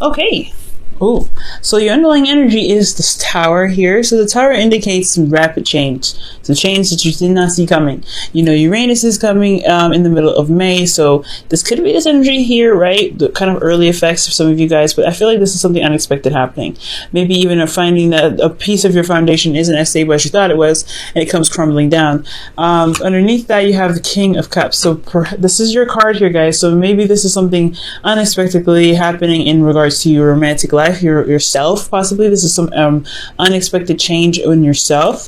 Okay. Oh, so your underlying energy is this tower here. So the tower indicates rapid change. So change that you did not see coming. You know, Uranus is coming in the middle of May. So this could be this energy here, right? The kind of early effects for some of you guys. But I feel like this is something unexpected happening. Maybe even a finding that a piece of your foundation isn't as stable as you thought it was, and it comes crumbling down. Underneath that, you have the King of Cups. So this is your card here, guys. So maybe this is something unexpectedly happening in regards to your romantic life. Yourself, possibly this is some unexpected change in yourself,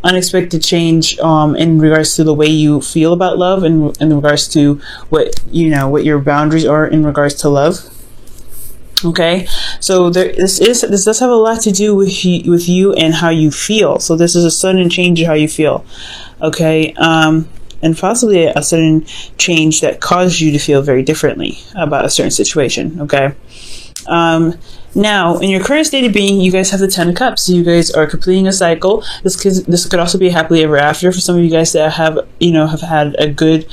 unexpected change in regards to the way you feel about love, and in regards to what your boundaries are in regards to love. Okay, so this does have a lot to do with you and how you feel. So this is a sudden change in how you feel. Okay, and possibly a sudden change that caused you to feel very differently about a certain situation. Okay. Now, in your current state of being, you guys have the Ten of Cups. So you guys are completing a cycle. This could also be a happily ever after for some of you guys that have had a good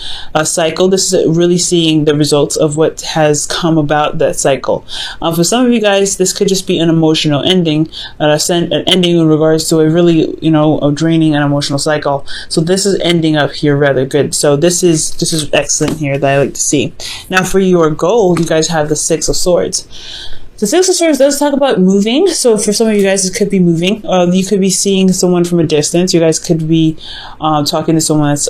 cycle. This is really seeing the results of what has come about that cycle. For some of you guys, this could just be an emotional ending, an ending in regards to a really, a draining and emotional cycle. So this is ending up here rather good. So this is excellent here that I like to see. Now, for your goal, you guys have the Six of Swords. The Six of Swords does talk about moving. So for some of you guys, it could be moving. You could be seeing someone from a distance. You guys could be talking to someone that's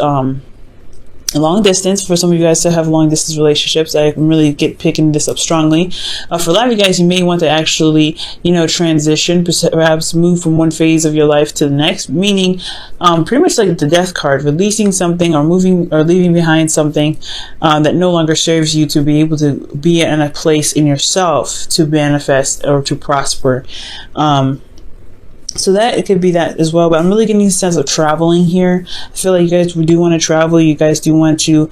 long distance. For some of you guys to have long distance relationships, I can really picking this up strongly. For a lot of you guys, you may want to actually, transition, perhaps move from one phase of your life to the next, meaning pretty much like the Death card, releasing something or moving or leaving behind something that no longer serves you, to be able to be in a place in yourself to manifest or to prosper. So that it could be that as well, but I'm really getting a sense of traveling here. I feel like you guys do want to travel. You guys do want to,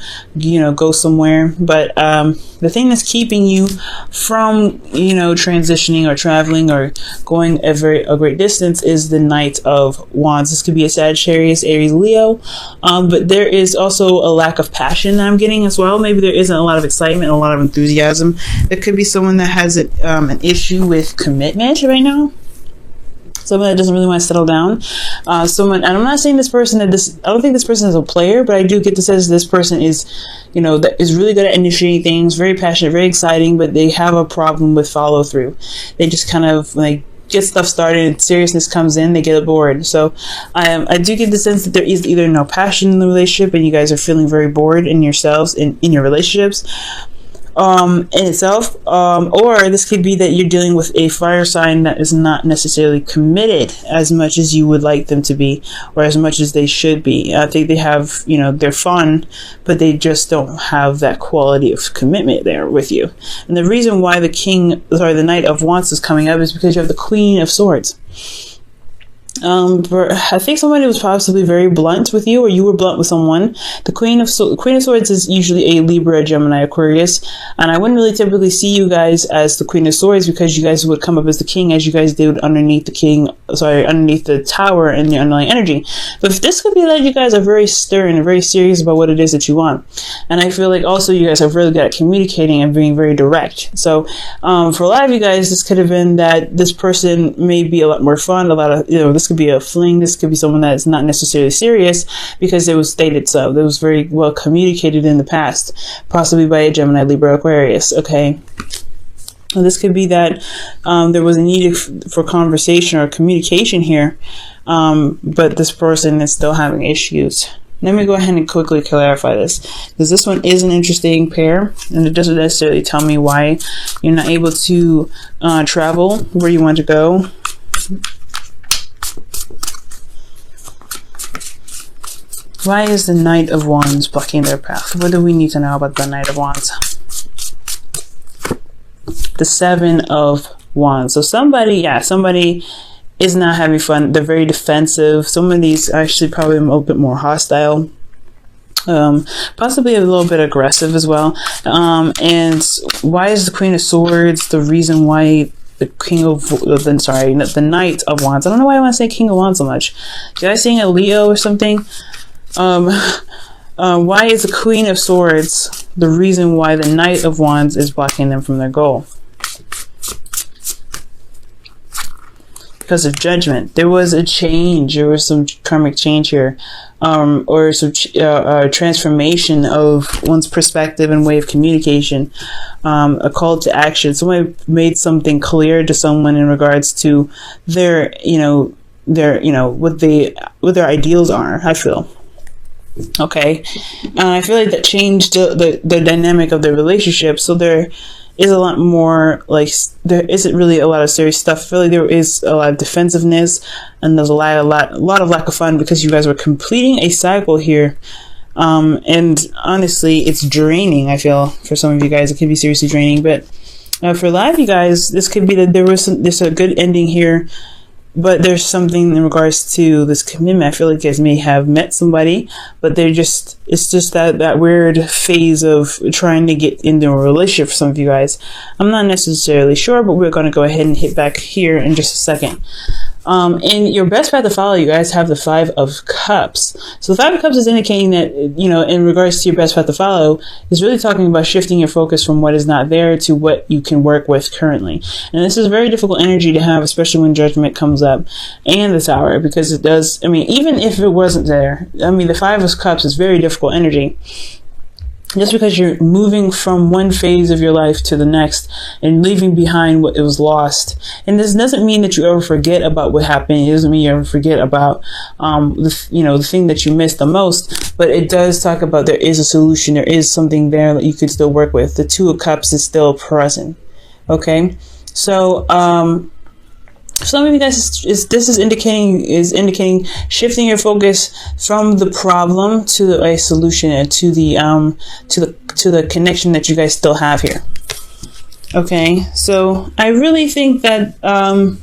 go somewhere. But the thing that's keeping you from, transitioning or traveling or going a great distance is the Knight of Wands. This could be a Sagittarius, Aries, Leo. But there is also a lack of passion that I'm getting as well. Maybe there isn't a lot of excitement, a lot of enthusiasm. There could be someone that has an issue with commitment right now. Someone that doesn't really want to settle down. And I'm not saying this person I don't think this person is a player, but I do get the sense this person is, that is really good at initiating things, very passionate, very exciting, but they have a problem with follow through. They just kind of get stuff started and seriousness comes in, they get bored. So I do get the sense that there is either no passion in the relationship and you guys are feeling very bored in yourselves, in your relationships. In itself, or this could be that you're dealing with a fire sign that is not necessarily committed as much as you would like them to be, or as much as they should be. I think they have, they're fun, but they just don't have that quality of commitment there with you. And the reason why the Knight of Wands is coming up is because you have the Queen of Swords. I think somebody was possibly very blunt with you, or you were blunt with someone. The Queen of Swords is usually a Libra, Gemini, Aquarius, and I wouldn't really typically see you guys as the Queen of Swords because you guys would come up as the King, as you guys did underneath the tower and the underlying energy. But this could be that you guys are very stern and very serious about what it is that you want. And I feel like also you guys are really good at communicating and being very direct. So for a lot of you guys, this could have been that this person may be a lot more fun, this could be a fling, this could be someone that is not necessarily serious because it was stated so. That was very well communicated in the past, possibly by a Gemini, Libra, Aquarius. Okay. Well, this could be that there was a need for conversation or communication here, but this person is still having issues. Let me go ahead and quickly clarify this, because this one is an interesting pair, and it doesn't necessarily tell me why you're not able to travel where you want to go. Why is the Knight of Wands blocking their path? What do we need to know about the Knight of Wands? The Seven of Wands. So somebody is not having fun. They're very defensive. Some of these actually probably a little bit more hostile. Possibly a little bit aggressive as well. And why is the Queen of Swords the reason why the Knight of Wands? I don't know why I want to say King of Wands so much. Did I sing a Leo or something? Why is the Queen of Swords the reason why the Knight of Wands is blocking them from their goal? because of judgment. There was a change. There was some karmic change here, or some transformation of one's perspective and way of communication. A call to action. Someone made something clear to someone in regards to their, what their ideals are. I feel. Okay, I feel like that changed the dynamic of the relationship. So there is a lot more, like, there isn't really a lot of serious stuff. I feel like there is a lot of defensiveness, and there's a lot of lack of fun because you guys were completing a cycle here. And honestly, it's draining. I feel for some of you guys, it could be seriously draining. But for a lot of you guys, this could be that there's a good ending here. But there's something in regards to this commitment. I feel like you guys may have met somebody, but it's just that weird phase of trying to get into a relationship for some of you guys. I'm not necessarily sure, but we're going to go ahead and hit back here in just a second. In your best path to follow, you guys have the 5 of Cups. So the 5 of Cups is indicating that, in regards to your best path to follow, is really talking about shifting your focus from what is not there to what you can work with currently. And this is a very difficult energy to have, especially when judgment comes up and the Tower, because it does, even if it wasn't there, the 5 of Cups is very difficult energy. Just because you're moving from one phase of your life to the next and leaving behind what it was lost. And this doesn't mean that you ever forget about what happened. It doesn't mean you ever forget about, the thing that you missed the most. But it does talk about there is a solution. There is something there that you could still work with. The 2 of Cups is still present. Okay. So, some of you guys this is indicating shifting your focus from the problem to a solution and to the connection that you guys still have here. Okay, so I really think that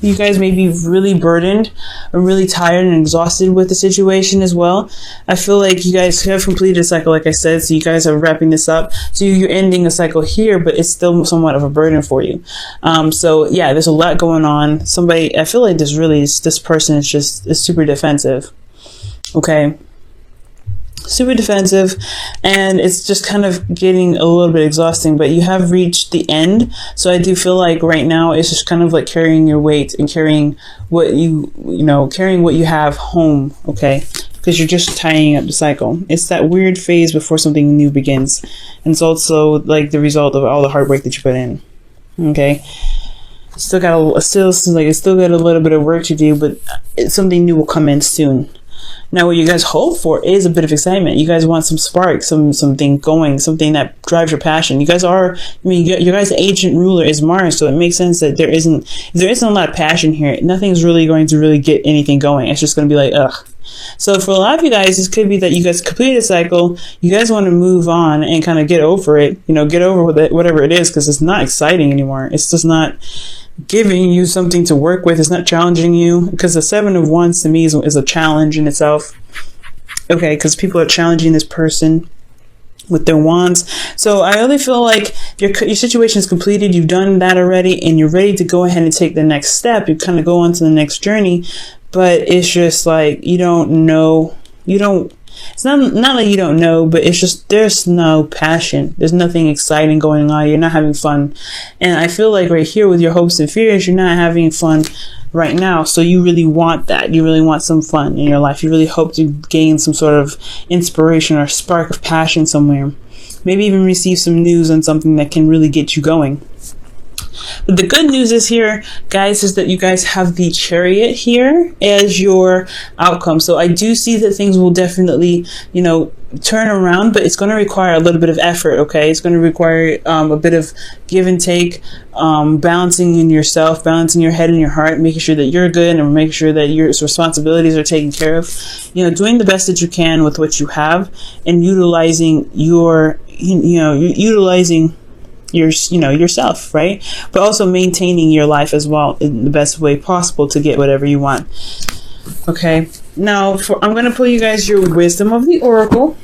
you guys may be really burdened or really tired and exhausted with the situation as well. I feel like you guys have completed a cycle, like I said, so you guys are wrapping this up. So you're ending a cycle here, but it's still somewhat of a burden for you. So yeah, there's a lot going on. I feel like this person is super defensive. Okay. Super defensive, and it's just kind of getting a little bit exhausting, but you have reached the end. So I do feel like right now it's just kind of like carrying your weight and carrying what you have home. Okay, because you're just tying up the cycle. It's that weird phase before something new begins, and it's also like the result of all the hard work that you put in. Okay, still got a little bit of work to do, but something new will come in soon. Now, what you guys hope for is a bit of excitement. You guys want some spark, something going, something that drives your passion. You guys your guys' ancient ruler is Mars, so it makes sense that there isn't a lot of passion here. Nothing's really going to really get anything going. It's just going to be like, ugh. So for a lot of you guys, this could be that you guys completed a cycle. You guys want to move on and kind of get over it. Get over with it, whatever it is, because it's not exciting anymore. It's just not giving you something to work with. It's not challenging you, because the 7 of Wands to me is a challenge in itself. Okay, because people are challenging this person with their wands. So I really feel like your situation is completed. You've done that already, and you're ready to go ahead and take the next step. You kind of go on to the next journey, but it's just like you don't know. It's not that you don't know, but it's just there's no passion. There's nothing exciting going on. You're not having fun. And I feel like right here with your hopes and fears, you're not having fun right now. So you really want that. You really want some fun in your life. You really hope to gain some sort of inspiration or spark of passion somewhere. Maybe even receive some news on something that can really get you going. But the good news is here, guys, is that you guys have the Chariot here as your outcome. So I do see that things will definitely, turn around, but it's going to require a little bit of effort. Okay, it's going to require a bit of give and take, balancing in yourself, balancing your head and your heart, making sure that you're good and making sure that your responsibilities are taken care of. Doing the best that you can with what you have and utilizing yourself, right? But also maintaining your life as well in the best way possible to get whatever you want. Okay, now I'm going to pull you guys your Wisdom of the Oracle.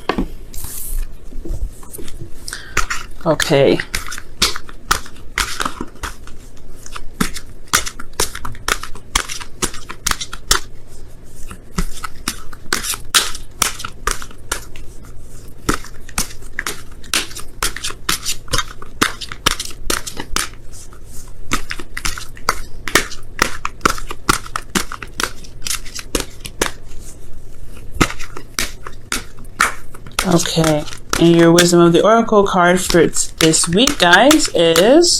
Okay. Okay, and your wisdom of the oracle card for this week, guys, is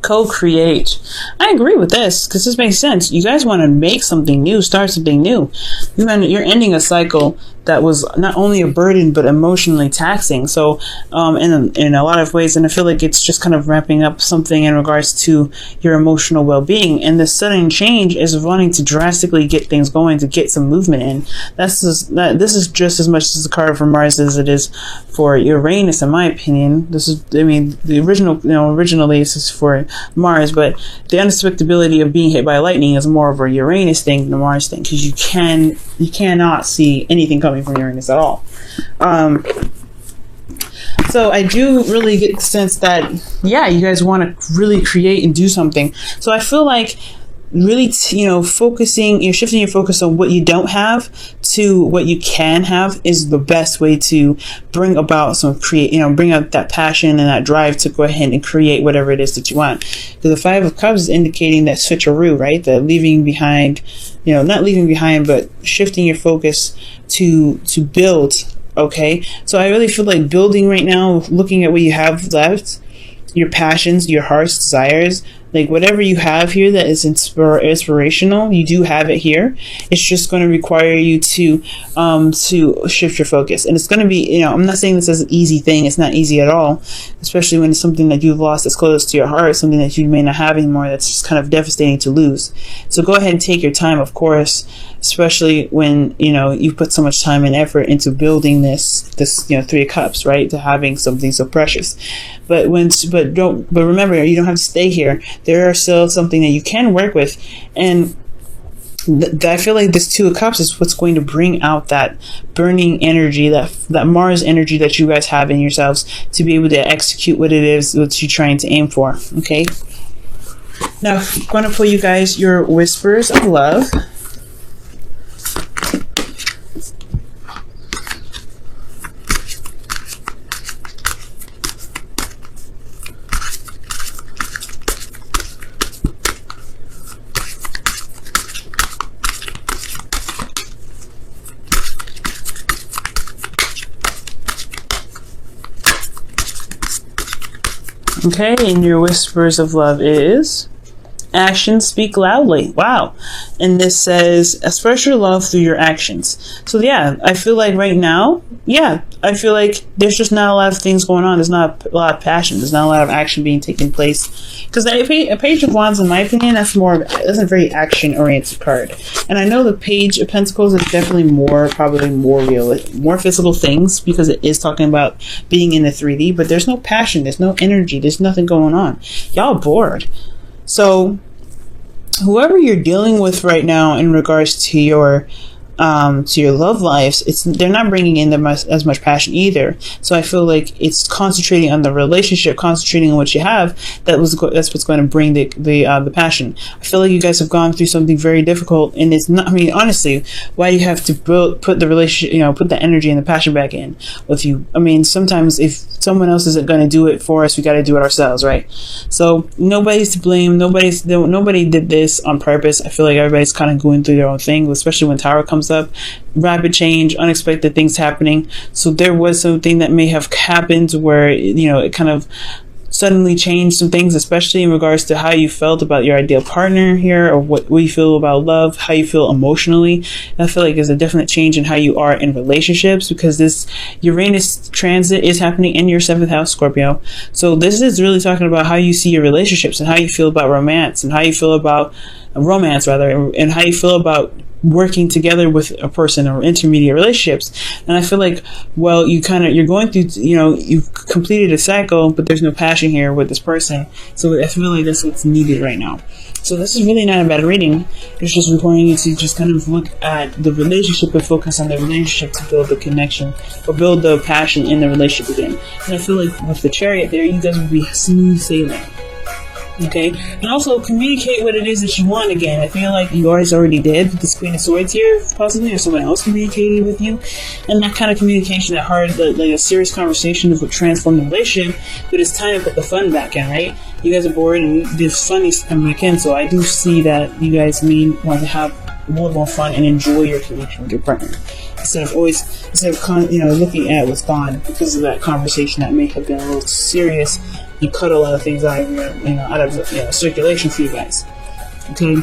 co-create. I agree with this because this makes sense. You guys want to make something new, start something new. You're ending a cycle that was not only a burden but emotionally taxing. So in a lot of ways, and I feel like it's just kind of wrapping up something in regards to your emotional well-being. And the sudden change is wanting to drastically get things going, to get some movement in. This is just as much as the card for Mars as it is for Uranus, in my opinion. The originally this is for Mars, but the unexpectability of being hit by lightning is more of a Uranus thing than a Mars thing, because you cannot see anything coming from Uranus at all. So I do really get the sense that, yeah, you guys want to really create and do something. So I feel like really, shifting your focus on what you don't have to what you can have is the best way to bring about bring out that passion and that drive to go ahead and create whatever it is that you want. Because the Five of Cups is indicating that switcheroo, right? That leaving behind, not leaving behind, but shifting your focus to build. Okay. So I really feel like building right now, looking at what you have left, your passions, your heart's desires, like whatever you have here that is inspirational, you do have it here. It's just going to require you to shift your focus. And it's going to be, I'm not saying this is an easy thing. It's not easy at all, especially when it's something that you've lost that's close to your heart, something that you may not have anymore that's just kind of devastating to lose. So go ahead and take your time, of course, especially when, you put so much time and effort into building this Three of Cups, right? To having something so precious. But remember, you don't have to stay here. There are still something that you can work with. And I feel like this Two of Cups is what's going to bring out that burning energy, that Mars energy that you guys have in yourselves to be able to execute what it is that you're trying to aim for. Okay. Now, I'm going to pull you guys your whispers of love. Okay, and your whispers of love is actions speak loudly. Wow. And this says express your love through your actions. So yeah, I feel like right now, I feel like there's just not a lot of things going on. There's not a lot of passion. There's not a lot of action being taken place. Because a Page of Wands, in my opinion, that's a very action-oriented card. And I know the Page of Pentacles is definitely probably more real, more physical things, because it is talking about being in the 3D, but there's no passion, there's no energy, there's nothing going on. Y'all bored. So whoever you're dealing with right now in regards to your love lives, they're not bringing in as much passion either. So I feel like it's concentrating on the relationship, concentrating on what you have. That's what's going to bring the passion. I feel like you guys have gone through something very difficult, and it's not. I mean, honestly, why do you have to put the relationship, put the energy and the passion back in with you? I mean, sometimes if someone else isn't going to do it for us, we got to do it ourselves, right? So nobody's to blame. Nobody did this on purpose. I feel like everybody's kind of going through their own thing, especially when Tower comes up. Rapid change, unexpected things happening. So there was something that may have happened where it kind of suddenly changed some things, especially in regards to how you felt about your ideal partner here, or what you feel about love, how you feel emotionally. I feel like there's a definite change in how you are in relationships, because this Uranus transit is happening in your 7th house, Scorpio. So this is really talking about how you see your relationships and how you feel about romance, and how you feel about and how you feel about working together with a person or intermediate relationships. And I feel like, well, you're going through, you've completed a cycle, but there's no passion here with this person. So I feel like that's what's needed right now. So this is really not a bad reading. It's just requiring you to just kind of look at the relationship and focus on the relationship to build the connection or build the passion in the relationship again. And I feel like with the Chariot there, you guys will be smooth sailing. Okay, and also communicate what it is that you want again. I feel like you guys already did with the Queen of Swords here, possibly, or someone else communicating with you. And that kind of communication, that hard, like a serious conversation would transform the relationship, but it's time to put the fun back in, right? You guys are bored and the fun needs to come back in, so I do see that you guys may want to have more fun and enjoy your connection with your partner instead of looking at what's gone because of that conversation that may have been a little serious and cut a lot of things out of circulation for you guys. Okay.